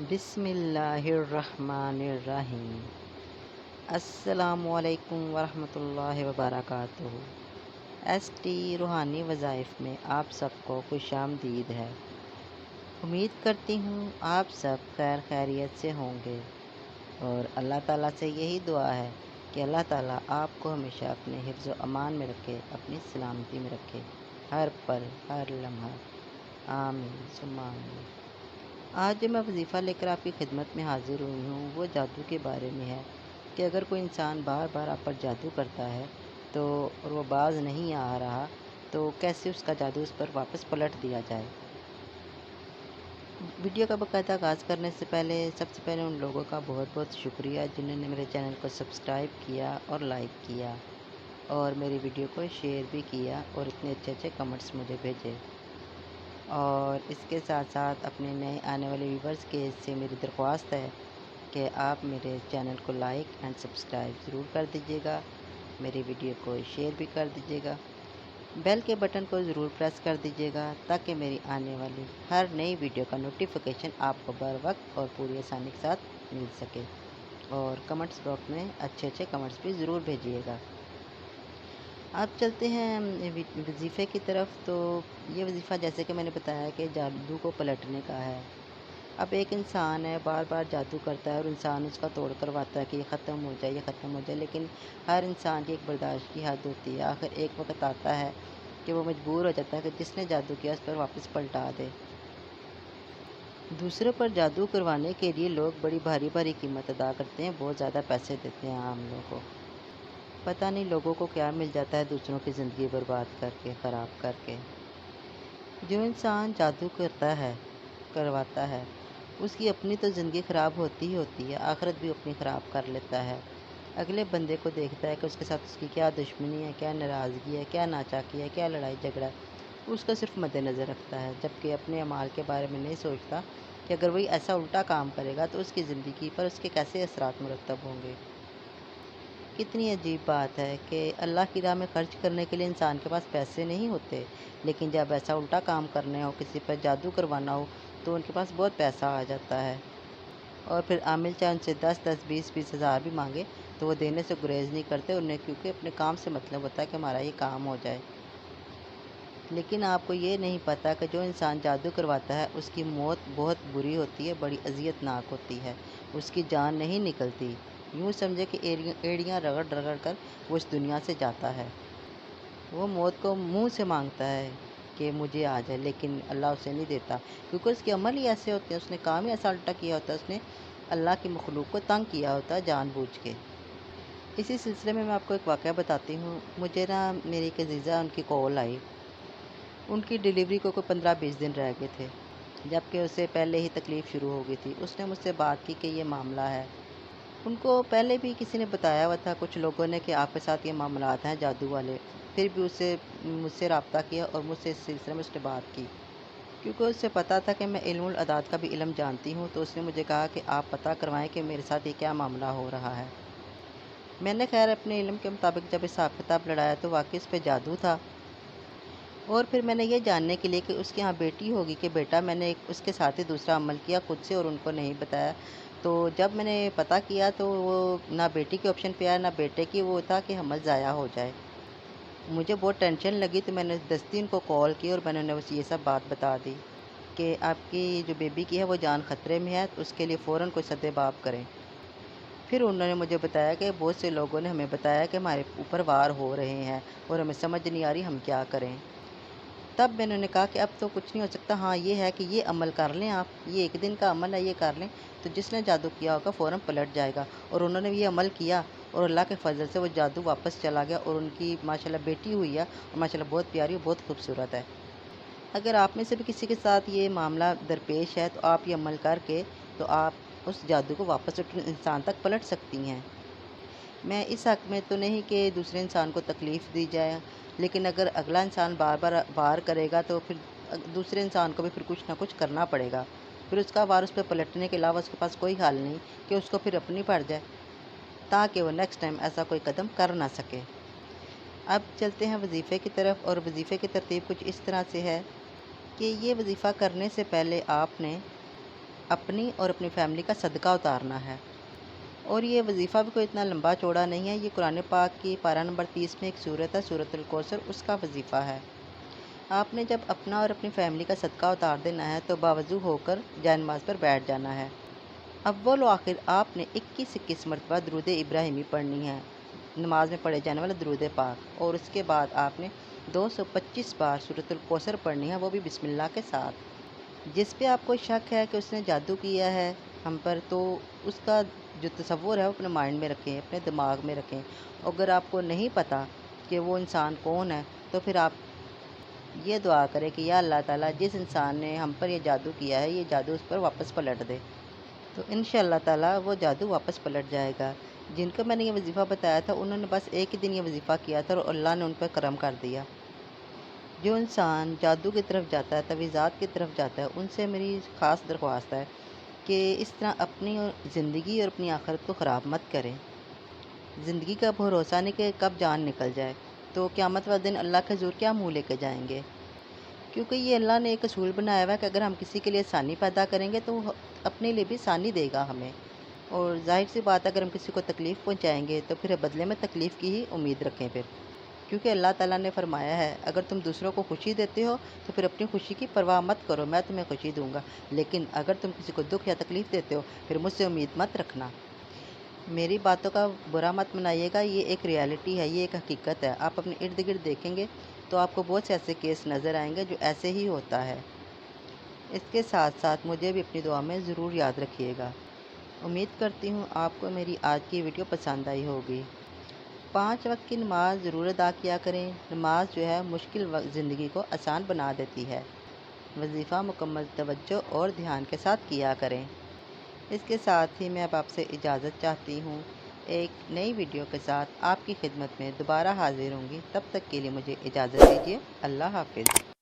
بسم اللہ الرحمن الرحیم۔ السلام علیکم ورحمۃ اللہ وبرکاتہ۔ ایس ٹی روحانی وظائف میں آپ سب کو خوش آمدید ہے۔ امید کرتی ہوں آپ سب خیر خیریت سے ہوں گے اور اللہ تعالیٰ سے یہی دعا ہے کہ اللہ تعالیٰ آپ کو ہمیشہ اپنے حفظ و امان میں رکھے، اپنی سلامتی میں رکھے، ہر پل ہر لمحہ، آمین ثم آمین۔ آج جو میں وظیفہ لے کر آپ کی خدمت میں حاضر ہوئی ہوں وہ جادو کے بارے میں ہے کہ اگر کوئی انسان بار بار آپ پر جادو کرتا ہے اور وہ باز نہیں آ رہا تو کیسے اس کا جادو اس پر واپس پلٹ دیا جائے۔ ویڈیو کا باقاعدہ آغاز کرنے سے پہلے سب سے پہلے ان لوگوں کا بہت بہت شکریہ جنہوں نے میرے چینل کو سبسکرائب کیا اور لائک کیا اور میری ویڈیو کو شیئر بھی کیا اور اتنے اچھے اچھے کمنٹس مجھے بھیجے۔ اور اس کے ساتھ ساتھ اپنے نئے آنے والے ویورز کے سے میری درخواست ہے کہ آپ میرے چینل کو لائک اینڈ سبسکرائب ضرور کر دیجیے گا، میری ویڈیو کو شیئر بھی کر دیجیے گا، بیل کے بٹن کو ضرور پریس کر دیجیے گا تاکہ میری آنے والی ہر نئی ویڈیو کا نوٹیفیکیشن آپ کو بر وقت اور پوری آسانی کے ساتھ مل سکے۔ اور کمنٹس باکس میں اچھے اچھے کمنٹس بھی ضرور بھیجیے گا۔ آپ چلتے ہیں وظیفے کی طرف۔ تو یہ وظیفہ جیسے کہ میں نے بتایا کہ جادو کو پلٹنے کا ہے۔ اب ایک انسان ہے بار بار جادو کرتا ہے اور انسان اس کا توڑ کرواتا ہے کہ یہ ختم ہو جائے، یہ ختم ہو جائے، لیکن ہر انسان کی ایک برداشت کی حد ہوتی ہے۔ آخر ایک وقت آتا ہے کہ وہ مجبور ہو جاتا ہے کہ جس نے جادو کیا اس پر واپس پلٹا دے۔ دوسروں پر جادو کروانے کے لیے لوگ بڑی بھاری بھاری قیمت ادا کرتے ہیں، بہت زیادہ پیسے دیتے ہیں عام لوگوں کو۔ پتہ نہیں لوگوں کو کیا مل جاتا ہے دوسروں کی زندگی برباد کر کے، خراب کر کے۔ جو انسان جادو کرواتا ہے اس کی اپنی تو زندگی خراب ہوتی ہی ہوتی ہے، آخرت بھی اپنی خراب کر لیتا ہے۔ اگلے بندے کو دیکھتا ہے کہ اس کے ساتھ اس کی کیا دشمنی ہے، کیا ناراضگی ہے، کیا ناچاکی ہے، کیا لڑائی جھگڑا ہے، اس کا صرف مد نظر رکھتا ہے، جبکہ اپنے اعمال کے بارے میں نہیں سوچتا کہ اگر وہی ایسا الٹا کام کرے گا تو اس کی زندگی پر اس کے کیسے اثرات مرتب ہوں گے۔ کتنی عجیب بات ہے کہ اللہ کی راہ میں خرچ کرنے کے لیے انسان کے پاس پیسے نہیں ہوتے، لیکن جب ایسا الٹا کام کرنے ہو، کسی پر جادو کروانا ہو تو ان کے پاس بہت پیسہ آ جاتا ہے، اور پھر عامل چاہے ان سے 10 20 ہزار بھی مانگے تو وہ دینے سے گریز نہیں کرتے، انہیں کیونکہ اپنے کام سے مطلب ہوتا ہے کہ ہمارا یہ کام ہو جائے۔ لیکن آپ کو یہ نہیں پتہ کہ جو انسان جادو کرواتا ہے اس کی موت بہت بری ہوتی ہے، بڑی اذیت ناک ہوتی ہے، اس کی جان نہیں نکلتی۔ یوں سمجھے کہ ایڑیاں رگڑ رگڑ کر وہ اس دنیا سے جاتا ہے۔ وہ موت کو منہ سے مانگتا ہے کہ مجھے آ جائے، لیکن اللہ اسے نہیں دیتا کیونکہ اس کے عمل ہی ایسے ہوتے ہیں، اس نے کام ہی ایسا الٹا کیا ہوتا ہے، اس نے اللہ کی مخلوق کو تنگ کیا ہوتا ہے جان بوجھ کے۔ اسی سلسلے میں آپ کو ایک واقعہ بتاتی ہوں۔ مجھے میری ایک عزیزہ ان کی کال آئی، ان کی ڈیلیوری کو کوئی 15 20 دن رہ گئے تھے، جبکہ اسے پہلے ہی تکلیف شروع ہو گئی تھی۔ اس نے مجھ سے بات کی کہ یہ معاملہ ہے۔ ان کو پہلے بھی کسی نے بتایا ہوا تھا، کچھ لوگوں نے، کہ آپ کے ساتھ یہ معاملات ہیں جادو والے، پھر بھی مجھ سے رابطہ کیا اور مجھ سے اس سلسلے میں اس نے بات کی، کیونکہ اس سے پتہ تھا کہ میں علم الاعداد کا بھی علم جانتی ہوں، تو اس نے مجھے کہا کہ آپ پتہ کروائیں کہ میرے ساتھ یہ کیا معاملہ ہو رہا ہے۔ میں نے خیر اپنے علم کے مطابق جب حساب کتاب لڑایا تو واقعی اس پہ جادو تھا، اور پھر میں نے یہ جاننے کے لیے کہ اس کے ہاں بیٹی ہوگی کہ بیٹا، میں نے اس کے ساتھ ہی دوسرا عمل کیا خود سے اور ان کو نہیں بتایا۔ تو جب میں نے پتہ کیا تو وہ نہ بیٹی کے آپشن پہ آیا نہ بیٹے کی، وہ تھا کہ حمل ضائع ہو جائے۔ مجھے بہت ٹینشن لگی تو میں نے دستی ان کو کال کی اور میں نے انہیں یہ سب بات بتا دی کہ آپ کی جو بیبی کی ہے وہ جان خطرے میں ہے، تو اس کے لیے فوراً کوئی سد باب کریں۔ پھر انہوں نے مجھے بتایا کہ بہت سے لوگوں نے ہمیں بتایا کہ ہمارے اوپر وار ہو رہے ہیں اور ہمیں سمجھ نہیں آ رہی ہم کیا کریں۔ تب میں نے کہا کہ اب تو کچھ نہیں ہو سکتا، ہاں یہ ہے کہ یہ عمل کر لیں آپ، یہ ایک دن کا عمل ہے، یہ کر لیں تو جس نے جادو کیا ہوگا فوراً پلٹ جائے گا۔ اور انہوں نے یہ عمل کیا اور اللہ کے فضل سے وہ جادو واپس چلا گیا اور ان کی ماشاءاللہ بیٹی ہوئی ہے، اور ماشاءاللہ بہت پیاری اور بہت خوبصورت ہے۔ اگر آپ میں سے بھی کسی کے ساتھ یہ معاملہ درپیش ہے تو آپ یہ عمل کر کے تو آپ اس جادو کو واپس انسان تک پلٹ سکتی ہیں۔ میں اس حق میں تو نہیں کہ دوسرے انسان کو تکلیف دی جائے، لیکن اگر اگلا انسان بار بار وار کرے گا تو پھر دوسرے انسان کو بھی پھر کچھ نہ کچھ کرنا پڑے گا، پھر اس کا وار اس پہ پلٹنے کے علاوہ اس کے پاس کوئی حل نہیں کہ اس کو پھر اپنی پڑ جائے، تاکہ وہ نیکسٹ ٹائم ایسا کوئی قدم کر نہ سکے۔ اب چلتے ہیں وظیفے کی طرف، اور وظیفے کی ترتیب کچھ اس طرح سے ہے کہ یہ وظیفہ کرنے سے پہلے آپ نے اپنی اور اپنی فیملی کا صدقہ اتارنا ہے۔ اور یہ وظیفہ بھی کوئی اتنا لمبا چوڑا نہیں ہے، یہ قرآن پاک کی پارہ نمبر 30 میں ایک صورت ہے، سورۃ الکوثر، اس کا وظیفہ ہے۔ آپ نے جب اپنا اور اپنی فیملی کا صدقہ اتار دینا ہے تو باوضو ہو کر جائے نماز پر بیٹھ جانا ہے۔ اول و آخر آپ نے 21 مرتبہ درود ابراہیمی پڑھنی ہے، نماز میں پڑھے جانے والا درود پاک، اور اس کے بعد آپ نے 225 بار سورۃ الکوثر پڑھنی ہے، وہ بھی بسم اللہ کے ساتھ۔ جس پہ آپ کو شک ہے کہ اس نے جادو کیا ہے ہم پر، تو اس کا جو تصور ہے وہ اپنے مائنڈ میں رکھیں، اپنے دماغ میں رکھیں۔ اگر آپ کو نہیں پتہ کہ وہ انسان کون ہے تو پھر آپ یہ دعا کریں کہ یا اللہ تعالیٰ، جس انسان نے ہم پر یہ جادو کیا ہے، یہ جادو اس پر واپس پلٹ دے، تو انشاءاللہ تعالیٰ وہ جادو واپس پلٹ جائے گا۔ جن کو میں نے یہ وظیفہ بتایا تھا انہوں نے بس ایک ہی دن یہ وظیفہ کیا تھا اور اللہ نے ان پر کرم کر دیا۔ جو انسان جادو کی طرف جاتا ہے، تعویذات کی طرف جاتا ہے، ان سے میری خاص درخواست ہے کہ اس طرح اپنی زندگی اور اپنی آخرت کو خراب مت کریں۔ زندگی کا بھروسہ نہیں کہ کب جان نکل جائے، تو قیامت والے دن اللہ کے حضور کیا منہ لے کے جائیں گے؟ کیونکہ یہ اللہ نے ایک اصول بنایا ہوا ہے کہ اگر ہم کسی کے لیے آسانی پیدا کریں گے تو وہ اپنے لیے بھی آسانی دے گا ہمیں، اور ظاہر سی بات ہے اگر ہم کسی کو تکلیف پہنچائیں گے تو پھر بدلے میں تکلیف کی ہی امید رکھیں پھر، کیونکہ اللہ تعالیٰ نے فرمایا ہے اگر تم دوسروں کو خوشی دیتے ہو تو پھر اپنی خوشی کی پرواہ مت کرو، میں تمہیں خوشی دوں گا، لیکن اگر تم کسی کو دکھ یا تکلیف دیتے ہو پھر مجھ سے امید مت رکھنا۔ میری باتوں کا برا مت منائیے گا، یہ ایک ریالٹی ہے، یہ ایک حقیقت ہے۔ آپ اپنے ارد گرد دیکھیں گے تو آپ کو بہت سے ایسے کیس نظر آئیں گے جو ایسے ہی ہوتا ہے۔ اس کے ساتھ ساتھ مجھے بھی اپنی دعا میں ضرور یاد رکھیے گا۔ امید کرتی ہوں آپ کو میری آج کی ویڈیو پسند آئی ہوگی۔ 5 وقت کی نماز ضرور ادا کیا کریں، نماز جو ہے مشکل زندگی کو آسان بنا دیتی ہے۔ وظیفہ مکمل توجہ اور دھیان کے ساتھ کیا کریں۔ اس کے ساتھ ہی میں اب آپ سے اجازت چاہتی ہوں، ایک نئی ویڈیو کے ساتھ آپ کی خدمت میں دوبارہ حاضر ہوں گی، تب تک کے لیے مجھے اجازت دیجیے۔ اللہ حافظ۔